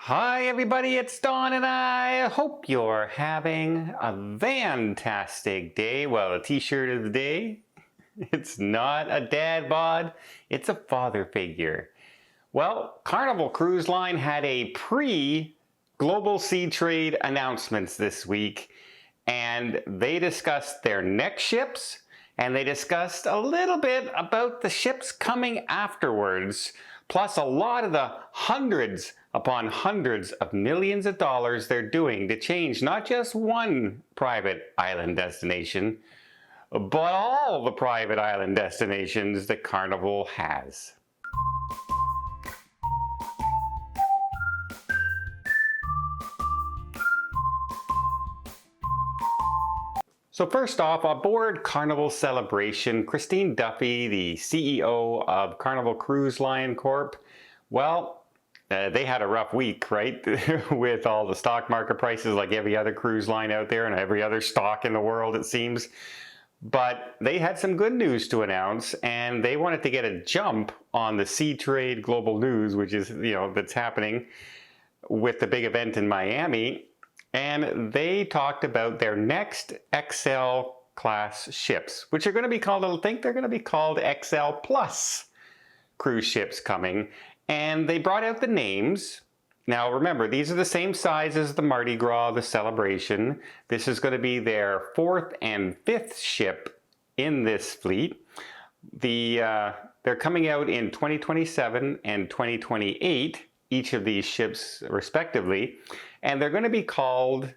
Hi everybody, it's Don and I hope you're having a fantastic day. Well, the t-shirt of the day, it's not a dad bod, it's a father figure. Well, Carnival Cruise Line had a pre-Global Sea Trade announcements this week, and they discussed their next ships, and they discussed a little bit about the ships coming afterwards, plus a lot of the hundreds upon hundreds of millions of dollars they're doing to change not just one private island destination, but all the private island destinations that Carnival has. So first off, aboard Carnival Celebration, Christine Duffy, the CEO of Carnival Cruise Line Corp, well, they had a rough week, right? With all the stock market prices like every other cruise line out there and every other stock in the world, it seems. But they had some good news to announce, and they wanted to get a jump on the Sea Trade Global News, which is, that's happening with the big event in Miami. And they talked about their next XL class ships, which are going to be called, I think they're going to be called XL Plus cruise ships coming. And they brought out the names. Now remember, these are the same size as the Mardi Gras, the Celebration. This is going to be their 4th and 5th ship in this fleet. They're coming out in 2027 and 2028, each of these ships respectively. And they're going to be called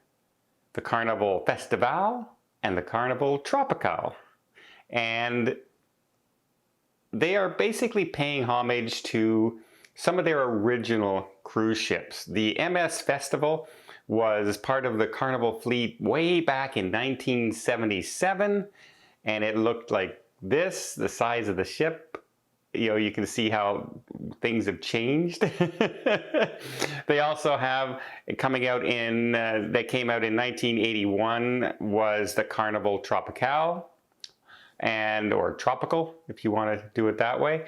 the Carnival Festival and the Carnival Tropical. And they are basically paying homage to some of their original cruise ships. The MS Festival was part of the Carnival fleet way back in 1977, and it looked like this, the size of the ship. You can see how things have changed. They also have coming out in, that came out in 1981 was the Carnival Tropical, or Tropical, if you want to do it that way.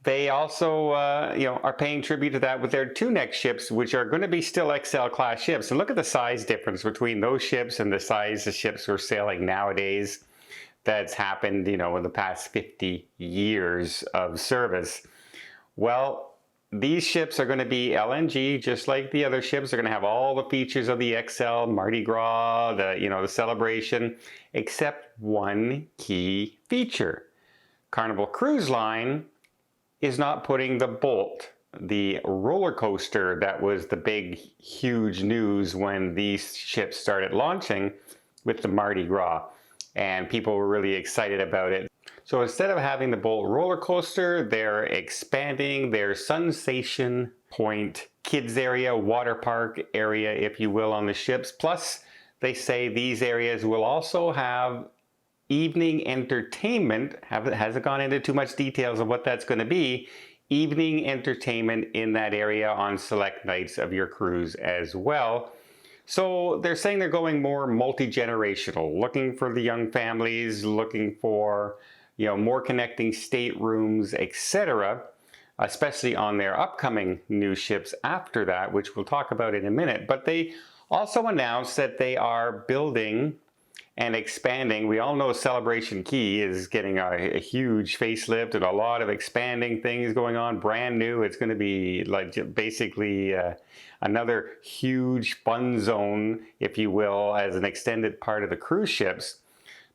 They also, are paying tribute to that with their 2 next ships, which are going to be still XL class ships. And look at the size difference between those ships and the size of ships we're sailing nowadays. That's happened, in the past 50 years of service. Well, these ships are going to be LNG, just like the other ships. They're going to have all the features of the XL, Mardi Gras, the Celebration, except one key feature. Carnival Cruise Line is not putting the Bolt, the roller coaster that was the big, huge news when these ships started launching with the Mardi Gras. And people were really excited about it. So instead of having the Bolt roller coaster, they're expanding their Sensation Point kids area, water park area, if you will, on the ships. Plus, they say these areas will also have evening entertainment. Hasn't gone into too much details of what that's going to be. Evening entertainment in that area on select nights of your cruise as well. So they're saying they're going more multi-generational, looking for the young families, looking for, more connecting staterooms, etc., especially on their upcoming new ships after that, which we'll talk about in a minute. But they also announced that they are building and expanding. We all know Celebration Key is getting a huge facelift and a lot of expanding things going on, brand new. It's going to be like basically another huge fun zone, if you will, as an extended part of the cruise ships.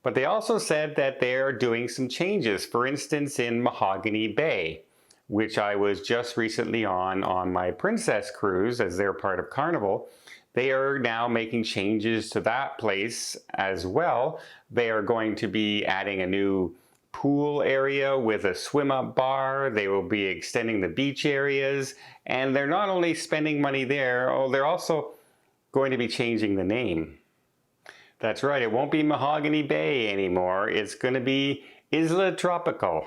But they also said that they're doing some changes. For instance, in Mahogany Bay, which I was just recently on my Princess cruise, as they're part of Carnival. They are now making changes to that place as well. They are going to be adding a new pool area with a swim-up bar. They will be extending the beach areas. And they're not only spending money there, they're also going to be changing the name. That's right, it won't be Mahogany Bay anymore. It's going to be Isla Tropical.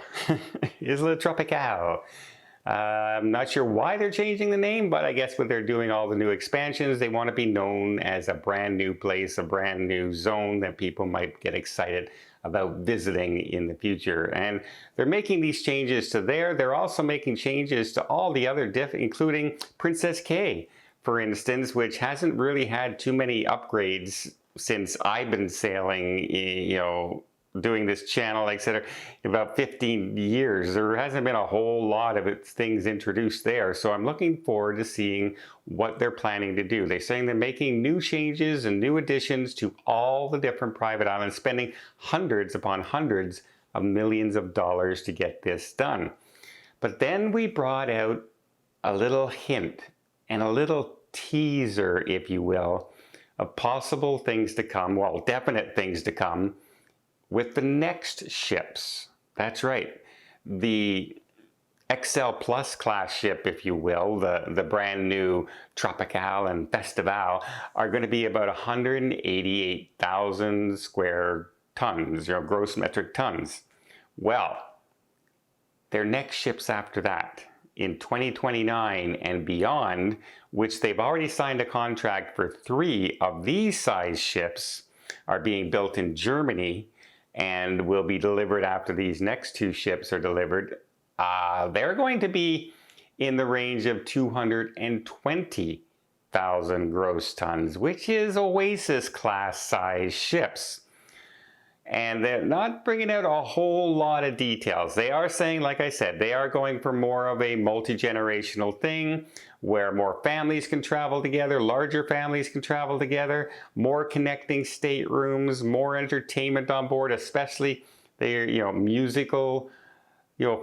Isla Tropical. I'm not sure why they're changing the name, but I guess when they're doing all the new expansions, they want to be known as a brand new place, a brand new zone that people might get excited about visiting in the future. And they're making these changes to there. They're also making changes to all the other including Princess K. for instance, which hasn't really had too many upgrades since I've been sailing, doing this channel, etc., about 15 years. There hasn't been a whole lot of things introduced there. So I'm looking forward to seeing what they're planning to do. They're saying they're making new changes and new additions to all the different private islands, spending hundreds upon hundreds of millions of dollars to get this done. But then we brought out a little hint and a little teaser, if you will, of possible things to come, well, definite things to come with the next ships. That's right. The XL Plus class ship, if you will, the brand new Tropical and Festival, are going to be about 188,000 square tons, gross metric tons. Well, their next ships after that, in 2029 and beyond, which they've already signed a contract for 3 of these size ships, are being built in Germany and will be delivered after these next 2 ships are delivered. They're going to be in the range of 220,000 gross tons, which is Oasis class size ships. And they're not bringing out a whole lot of details. They are saying, like I said, they are going for more of a multi-generational thing where more families can travel together, larger families can travel together, more connecting staterooms, more entertainment on board, especially their, musical,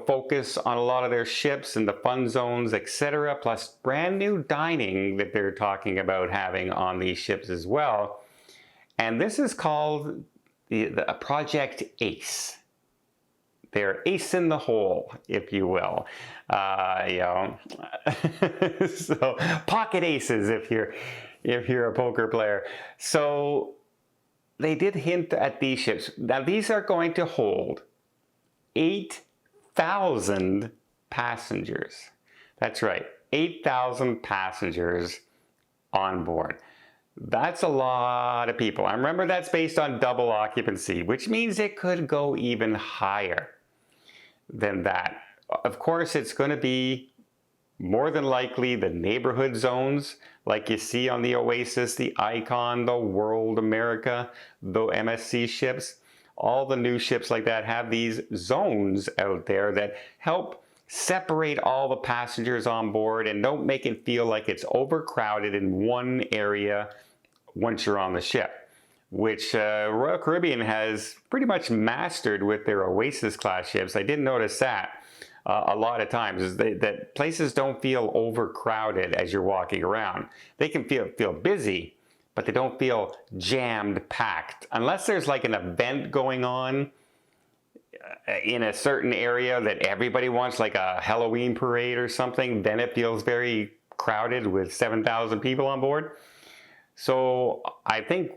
focus on a lot of their ships and the fun zones, etc. Plus brand new dining that they're talking about having on these ships as well. And this is called a Project Ace. They're ace in the hole, if you will. So pocket aces if you're a poker player. So they did hint at these ships. Now these are going to hold 8,000 passengers. That's right, 8,000 passengers on board. That's a lot of people. I remember that's based on double occupancy, which means it could go even higher than that. Of course, it's going to be more than likely the neighborhood zones like you see on the Oasis, the Icon, the World America, the MSC ships. All the new ships like that have these zones out there that help separate all the passengers on board and don't make it feel like it's overcrowded in one area once you're on the ship, which Royal Caribbean has pretty much mastered with their Oasis class ships. I did notice that a lot of times, is that places don't feel overcrowded as you're walking around. They can feel busy, but they don't feel jammed packed. Unless there's like an event going on in a certain area that everybody wants, like a Halloween parade or something, then it feels very crowded with 7,000 people on board. So I think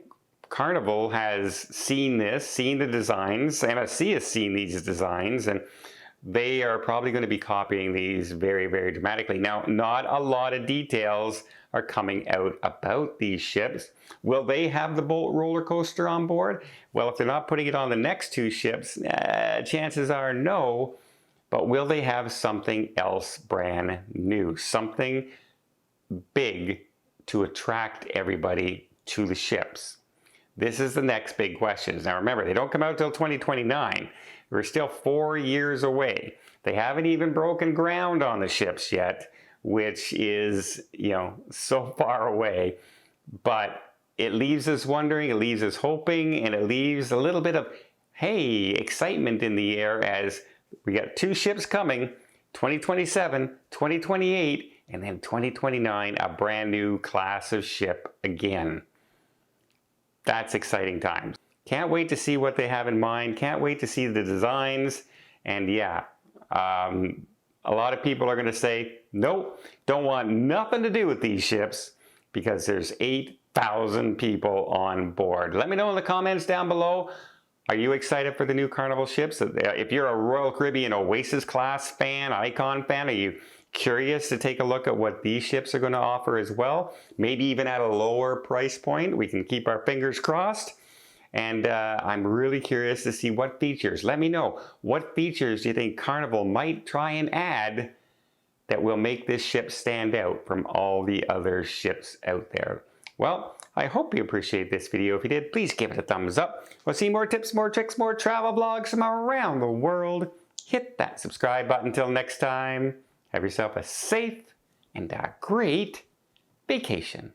Carnival has seen this, seen the designs, MSC has seen these designs, and they are probably going to be copying these very, very dramatically. Now, not a lot of details are coming out about these ships. Will they have the Bolt roller coaster on board? Well, if they're not putting it on the next 2 ships, chances are no. But will they have something else brand new? Something big to attract everybody to the ships? This is the next big question. Now remember, they don't come out till 2029. We're still 4 years away. They haven't even broken ground on the ships yet, which is, so far away. But it leaves us wondering, it leaves us hoping, and it leaves a little bit of, hey, excitement in the air as we got 2 ships coming, 2027, 2028, and then 2029, a brand new class of ship again. That's exciting times. Can't wait to see what they have in mind. Can't wait to see the designs. And yeah, a lot of people are going to say, nope, don't want nothing to do with these ships because there's 8,000 people on board. Let me know in the comments down below. Are you excited for the new Carnival ships? If you're a Royal Caribbean Oasis class fan, Icon fan, are you curious to take a look at what these ships are going to offer as well? Maybe even at a lower price point. We can keep our fingers crossed. And I'm really curious to see what features. Let me know, what features do you think Carnival might try and add that will make this ship stand out from all the other ships out there? Well, I hope you appreciate this video. If you did, please give it a thumbs up. We'll see more tips, more tricks, more travel vlogs from around the world. Hit that subscribe button. Until next time, have yourself a safe and a great vacation.